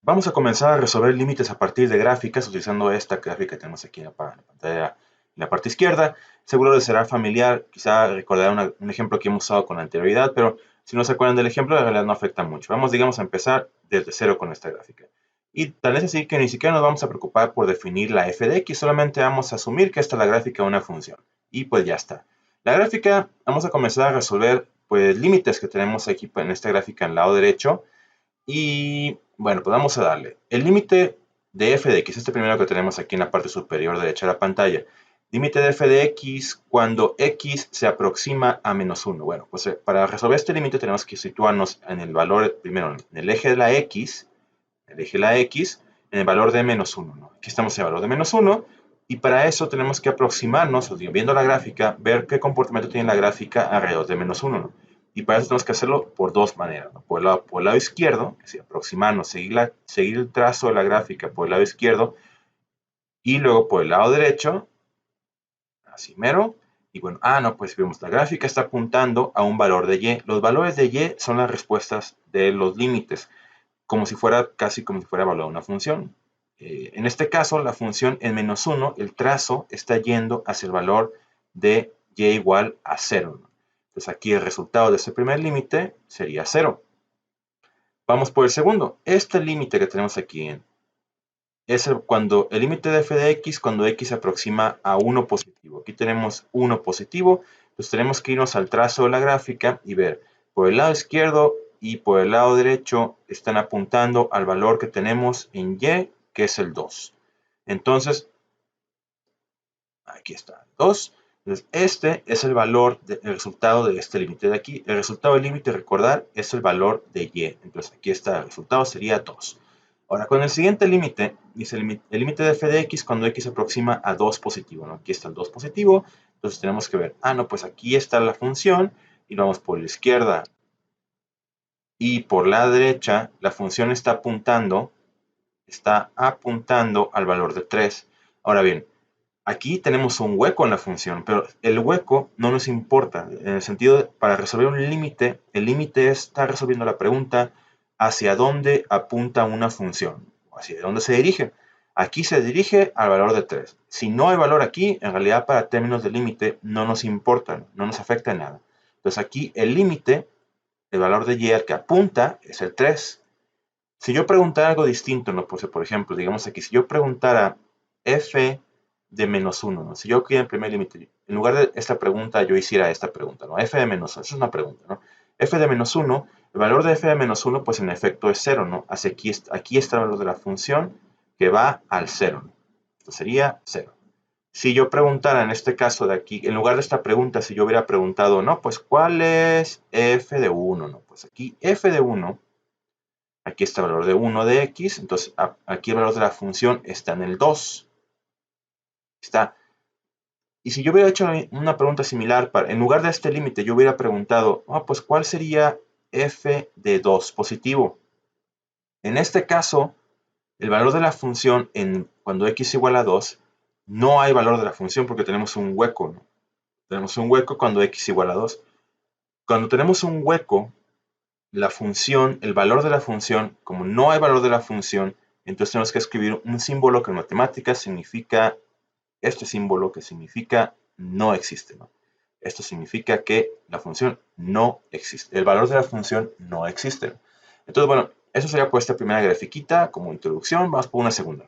Vamos a comenzar a resolver límites a partir de gráficas utilizando esta gráfica que tenemos aquí en la pantalla en la parte izquierda. Seguro les será familiar, quizá recordarán un ejemplo que hemos usado con anterioridad, pero si no se acuerdan del ejemplo, en realidad no afecta mucho. Vamos, digamos, a empezar desde cero con esta gráfica. Y tal es así que ni siquiera nos vamos a preocupar por definir la f de x, solamente vamos a asumir que esta es la gráfica de una función. Y pues ya está. La gráfica, vamos a comenzar a resolver pues límites que tenemos aquí en esta gráfica en el lado derecho. Y bueno, pues vamos a darle. El límite de f de x, este primero que tenemos aquí en la parte superior derecha de la pantalla. Límite de f de x cuando x se aproxima a menos 1. Bueno, pues para resolver este límite tenemos que situarnos en el valor, primero en el eje de la x, en el valor de menos 1, ¿no? Aquí estamos en el valor de menos 1 y para eso tenemos que aproximarnos, viendo la gráfica, ver qué comportamiento tiene la gráfica alrededor de menos 1, ¿no? Y para eso tenemos que hacerlo por dos maneras, ¿no? Por el lado izquierdo, es decir, aproximarnos, seguir el trazo de la gráfica por el lado izquierdo y luego por el lado derecho, así mero. Y bueno, no, pues vemos, la gráfica está apuntando a un valor de y. Los valores de y son las respuestas de los límites, como si fuera, casi como si fuera evaluar una función. En este caso, la función en menos 1, el trazo está yendo hacia el valor de y igual a 0. Entonces aquí el resultado de ese primer límite sería 0. Vamos por el segundo. Este límite que tenemos aquí es cuando el límite de f de x cuando x se aproxima a 1 positivo. Aquí tenemos 1 positivo, entonces tenemos que irnos al trazo de la gráfica y ver por el lado izquierdo y por el lado derecho están apuntando al valor que tenemos en y, que es el 2. Entonces, aquí está, 2. Entonces, este es el valor, el resultado de este límite de aquí. El resultado del límite, recordar, es el valor de y. Entonces, aquí está, el resultado sería 2. Ahora, con el siguiente límite, dice el límite de f de x cuando x se aproxima a 2 positivo, ¿no? Aquí está el 2 positivo, entonces tenemos que ver, no, pues aquí está la función, y vamos por la izquierda y por la derecha, la función está apuntando al valor de 3. Ahora bien, aquí tenemos un hueco en la función, pero el hueco no nos importa, en el sentido de, para resolver un límite, el límite está resolviendo la pregunta hacia dónde apunta una función, hacia dónde se dirige. Aquí se dirige al valor de 3. Si no hay valor aquí, en realidad para términos de límite no nos importa, no nos afecta en nada. Entonces aquí el límite, el valor de y al que apunta es el 3. Si yo preguntara algo distinto, ¿no? Pues, por ejemplo, digamos aquí, si yo preguntara f de menos 1, ¿no? Si yo quiero el primer límite, en lugar de esta pregunta, yo hiciera esta pregunta, ¿no? F de menos 1, esa es una pregunta, ¿no? F de menos 1, el valor de f de menos 1, pues en efecto es 0, ¿no? Hacia aquí está el valor de la función que va al 0, ¿no? Esto sería 0. Si yo preguntara en este caso de aquí, en lugar de esta pregunta, si yo hubiera preguntado, no, pues, ¿cuál es f de 1, no? Pues aquí f de 1, aquí está el valor de 1 de x, entonces aquí el valor de la función está en el 2. Está. Y si yo hubiera hecho una pregunta similar, en lugar de este límite, yo hubiera preguntado, pues ¿cuál sería f de 2 positivo? En este caso, el valor de la función cuando x igual a 2, no hay valor de la función porque tenemos un hueco, ¿no? Tenemos un hueco cuando x igual a 2. Cuando tenemos un hueco, la función, el valor de la función, como no hay valor de la función, entonces tenemos que escribir un símbolo que en matemáticas significa este símbolo que significa no existe, ¿no? Esto significa que la función no existe. El valor de la función no existe. Entonces, bueno, eso sería pues esta primera grafiquita como introducción. Vamos por una segunda.